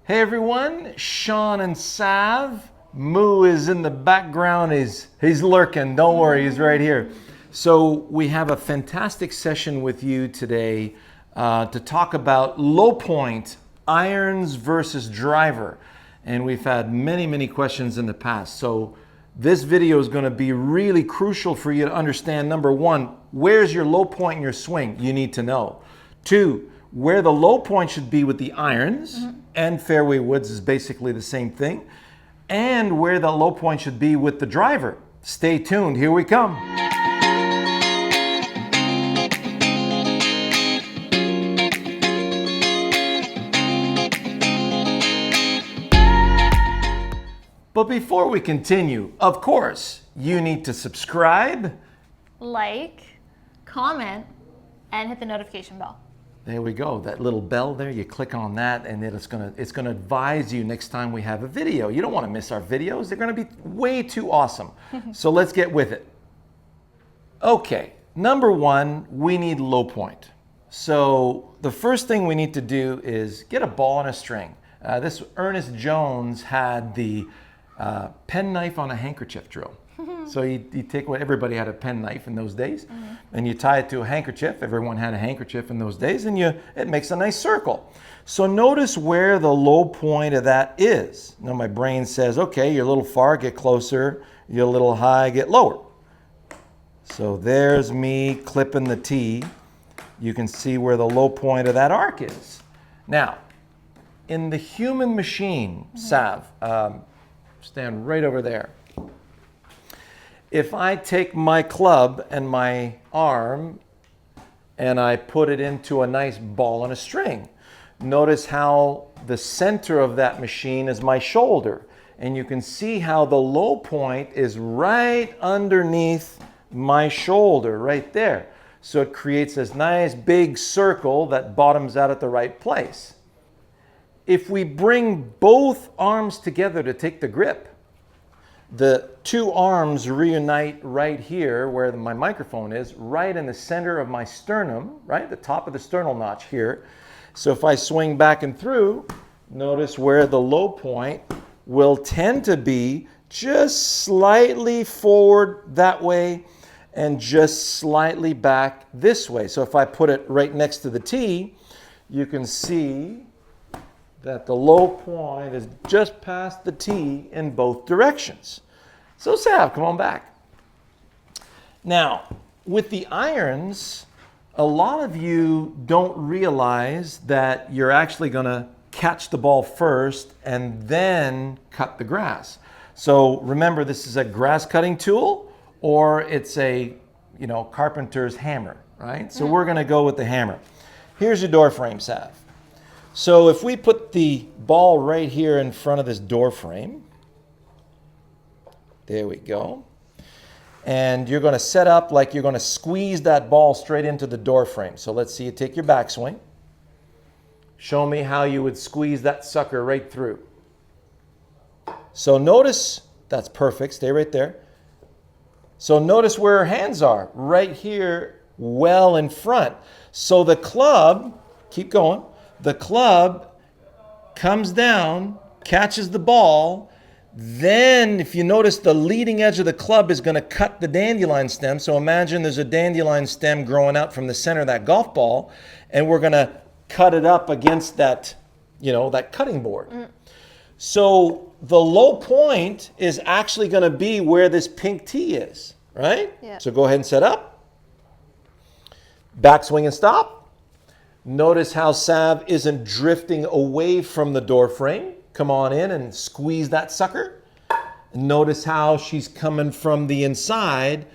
Hey everyone, Shawn and Sav. Moo is in the background. He's lurking. Don't worry, he's right here. So we have a fantastic session with you today to talk about low point irons versus driver. And we've had many questions in the past. So this video is going to be really crucial for you to understand. Number one, where's your low point in your swing? You need to know. Two, where the low point should be with the irons, and fairway woods is basically the same thing, and where the low point should be with the driver. Stay tuned, here we come. But before we continue, of course, you need to subscribe, like, comment, and hit the notification bell. There we go. That little bell there, you click on that and it's gonna advise you next time we have a video. You don't want to miss our videos. They're gonna be way too awesome. So let's get with it. Okay, number one, we need low point. So the first thing we need to do is get a ball and a string. This Ernest Jones had the penknife on a handkerchief drill. So you take what everybody had a penknife in those days, and you tie it to a handkerchief. Everyone had a handkerchief in those days, and it makes a nice circle. So notice where the low point of that is. Now my brain says, okay, you're a little far, get closer. You're a little high, get lower. So there's me clipping the tee. You can see where the low point of that arc is. Now, in the human machine, Sav, stand right over there. If I take my club and my arm and I put it into a nice ball and a string, notice how the center of that machine is my shoulder. And you can see how the low point is right underneath my shoulder, right there. So it creates this nice big circle that bottoms out at the right place. If we bring both arms together to take the grip, the two arms reunite right here where my microphone is, right in the center of my sternum, right? The top of the sternal notch here. So if I swing back and through, notice where the low point will tend to be just slightly forward that way and just slightly back this way. So if I put it right next to the tee, you can see that the low point is just past the tee in both directions. So Sav, come on back. Now, with the irons, a lot of you don't realize that you're actually gonna catch the ball first and then cut the grass. So remember, this is a grass cutting tool or it's a, carpenter's hammer, right? So we're gonna go with the hammer. Here's your door frame, Sav. So if we put the ball right here in front of this door frame, there we go. And you're going to set up like you're going to squeeze that ball straight into the door frame. So let's see you take your backswing. Show me how you would squeeze that sucker right through. So notice, that's perfect, stay right there. So notice where her hands are, right here, well in front. So the club, keep going. The club comes down, catches the ball. Then, if you notice, the leading edge of the club is going to cut the dandelion stem. So imagine there's a dandelion stem growing out from the center of that golf ball, and we're going to cut it up against that, that cutting board. So the low point is actually going to be where this pink tee is, right? Yeah. So go ahead and set up. Backswing and stop. Notice how Sav isn't drifting away from the door frame. Come on in and squeeze that sucker. Notice how she's coming from the inside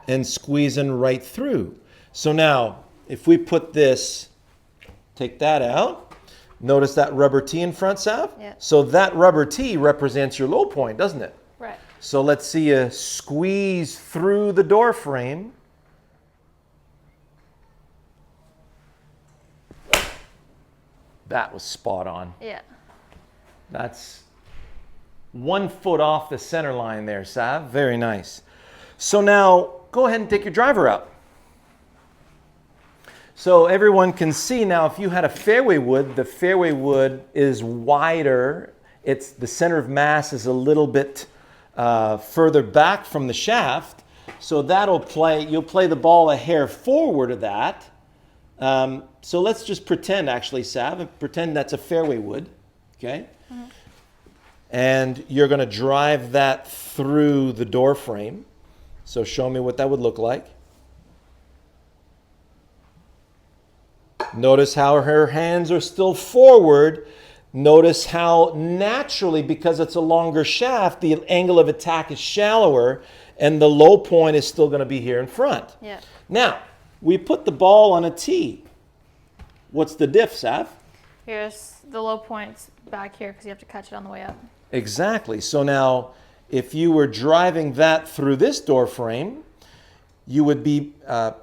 and squeezing right through. So now, if we put this, take that out. Notice that rubber tee in front, Sav? Yeah. So that rubber tee represents your low point, doesn't it? Right. So let's see you squeeze through the door frame. That was spot on. Yeah. That's 1 foot off the center line there, Sav. Very nice. So now, go ahead and take your driver out. So everyone can see now, if you had a fairway wood, the fairway wood is wider. It's the center of mass is a little bit further back from the shaft. So you'll play the ball a hair forward of that. So let's just pretend, actually, Sav, pretend that's a fairway wood, okay? Mm-hmm. And you're going to drive that through the door frame. So show me what that would look like. Notice how her hands are still forward. Notice how naturally, because it's a longer shaft, the angle of attack is shallower, and the low point is still going to be here in front. Yeah. Now, we put the ball on a tee. What's the diff, Sav? Here's the low points back here because you have to catch it on the way up. Exactly. So now, if you were driving that through this door frame, you would be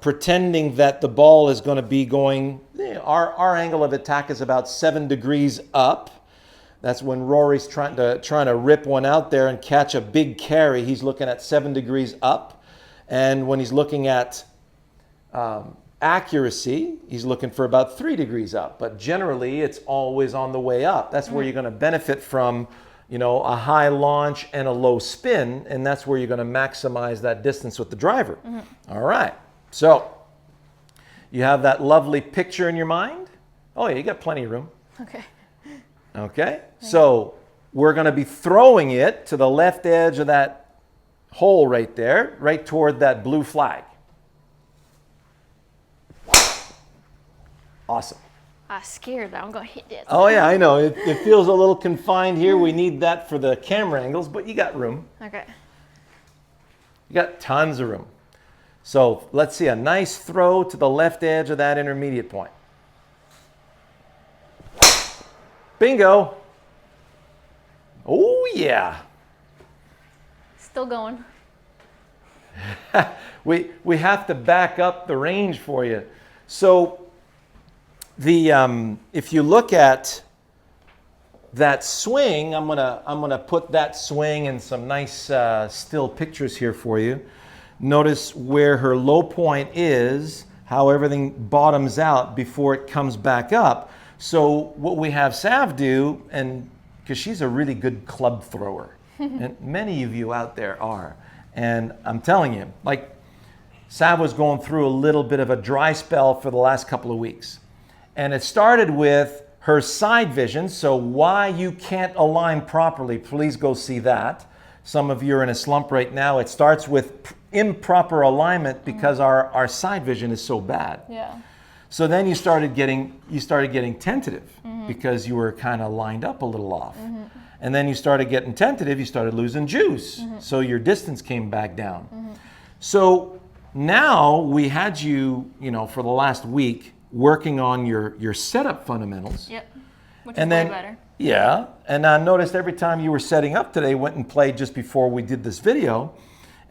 pretending that the ball is going to be going, our angle of attack is about 7 degrees up. That's when Rory's trying to rip one out there and catch a big carry. He's looking at 7 degrees up. And when he's looking at accuracy, he's looking for about 3 degrees up. But generally, it's always on the way up. That's where you're going to benefit from, a high launch and a low spin, and that's where you're going to maximize that distance with the driver. Mm-hmm. All right. So you have that lovely picture in your mind? Oh, yeah, you got plenty of room. Okay. Okay. So we're going to be throwing it to the left edge of that hole right there, right toward that blue flag. Awesome. I'm scared that I'm going to hit this. Oh, yeah, I know. It feels a little confined here. We need that for the camera angles, but you got room. Okay. You got tons of room. So let's see a nice throw to the left edge of that intermediate point. Bingo. Oh, yeah. Still going. We have to back up the range for you. So if you look at that swing, I'm gonna put that swing in some nice still pictures here for you. Notice where her low point is, how everything bottoms out before it comes back up. So what we have Sav do, and because she's a really good club thrower, and many of you out there are, and I'm telling you, like Sav was going through a little bit of a dry spell for the last couple of weeks. And it started with her side vision, so why you can't align properly, please go see that. Some of you are in a slump right now. It starts with improper alignment because our side vision is so bad. Yeah. So then you started getting tentative because you were kind of lined up a little off. And then you started getting tentative, you started losing juice. So your distance came back down. So now we had you, for the last week, working on your setup fundamentals. Yep, which is way better. Yeah, and I noticed every time you were setting up today, went and played just before we did this video,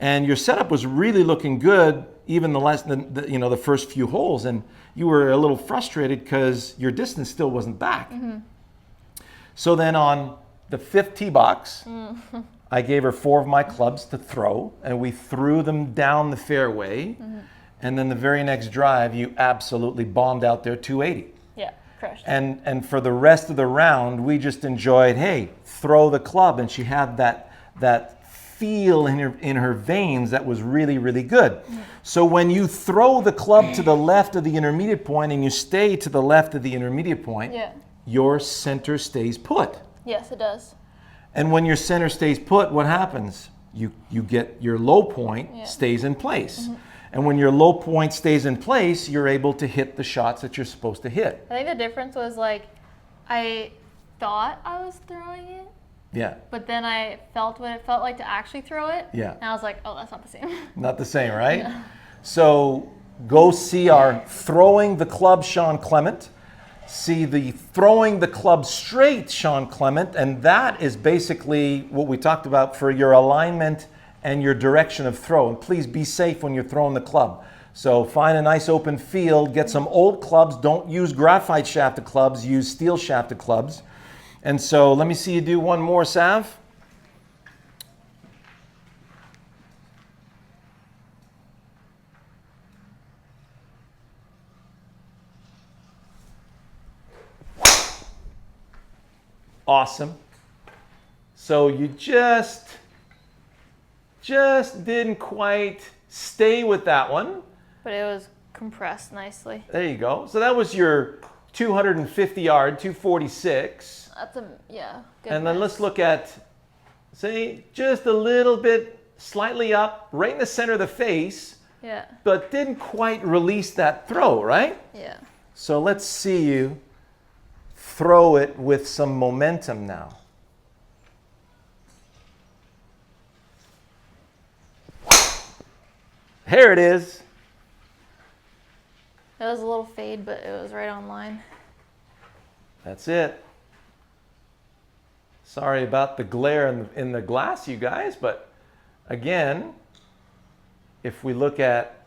and your setup was really looking good, even the first few holes, and you were a little frustrated because your distance still wasn't back. So then on the 5th tee box, I gave her 4 of my clubs to throw, and we threw them down the fairway. And then the very next drive, you absolutely bombed out there 280. Yeah, crushed. And for the rest of the round, we just enjoyed, hey, throw the club. And she had that feel in her veins that was really, really good. So when you throw the club to the left of the intermediate point and you stay to the left of the intermediate point, your center stays put. Yes, it does. And when your center stays put, what happens? You get your low point stays in place. And when your low point stays in place, you're able to hit the shots that you're supposed to hit. I think the difference was I thought I was throwing it. Yeah. But then I felt what it felt like to actually throw it. Yeah. And I was like, oh, that's not the same. Not the same, right? Yeah. So go see our Throwing the Club Shawn Clement. See the Throwing the Club Straight Shawn Clement. And that is basically what we talked about for your alignment and your direction of throw. And please be safe when you're throwing the club. So find a nice open field, get some old clubs. Don't use graphite shafted clubs, use steel shafted clubs. And so let me see you do one more, Sav. Awesome. So you just didn't quite stay with that one. But it was compressed nicely. There you go. So that was your 250 yard, 246. That's a, yeah. Good And then miss. let's look at, say, just a little bit slightly up, right in the center of the face, Yeah. but didn't quite release that throw, right? Yeah. So let's see you throw it with some momentum now. Here it is. It was a little fade, but it was right on line. That's it. Sorry about the glare in the glass, you guys, but again, if we look at,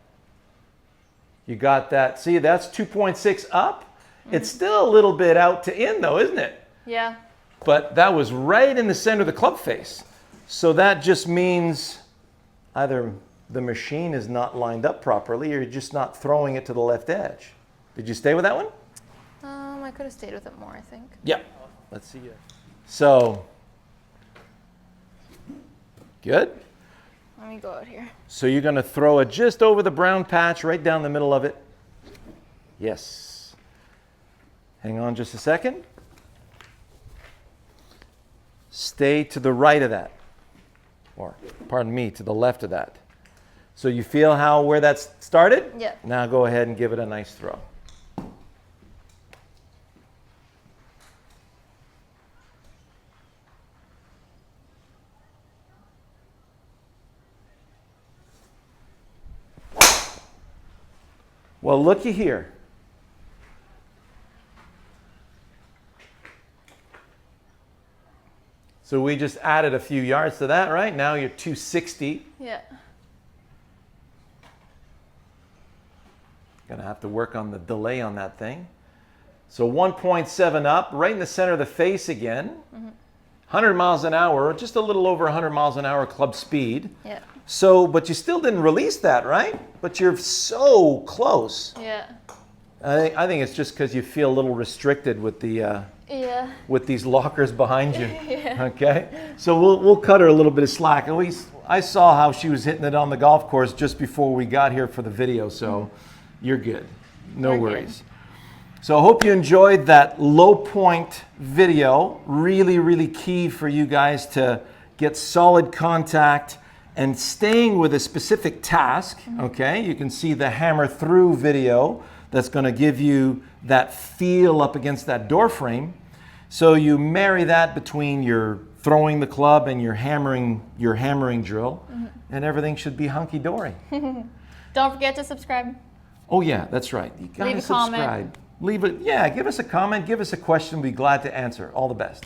you got that, see, that's 2.6 up. It's still a little bit out to in though, isn't it? Yeah. But that was right in the center of the club face. So that just means either the machine is not lined up properly or you're just not throwing it to the left edge. Did you stay with that one? I could have stayed with it more, I think. Yeah. Let's see it. So, good. Let me go out here. So you're going to throw it just over the brown patch, right down the middle of it. Yes. Hang on just a second. Stay to the right of that. Or, pardon me, to the left of that. So you feel where that started? Yeah. Now go ahead and give it a nice throw. Well, looky here. So we just added a few yards to that, right? Now you're 260. Yeah. Gonna have to work on the delay on that thing. So 1.7 up, right in the center of the face again. 100 miles an hour, just a little over 100 miles an hour club speed. Yeah. So, but you still didn't release that, right? But you're so close. Yeah. I think it's just because you feel a little restricted with the Yeah. with these lockers behind you. Yeah. Okay, so we'll cut her a little bit of slack. At least I saw how she was hitting it on the golf course just before we got here for the video, so you're good. No We're worries. So I hope you enjoyed that low point video. Really, really key for you guys to get solid contact and staying with a specific task. Okay, you can see the hammer through video that's going to give you that feel up against that door frame. So you marry that between your throwing the club and your hammering drill, and everything should be hunky-dory. Don't forget to subscribe. Oh yeah, that's right. You gotta Leave a comment. subscribe. Leave it, yeah, give us a comment, give us a question. We'll be glad to answer. All the best.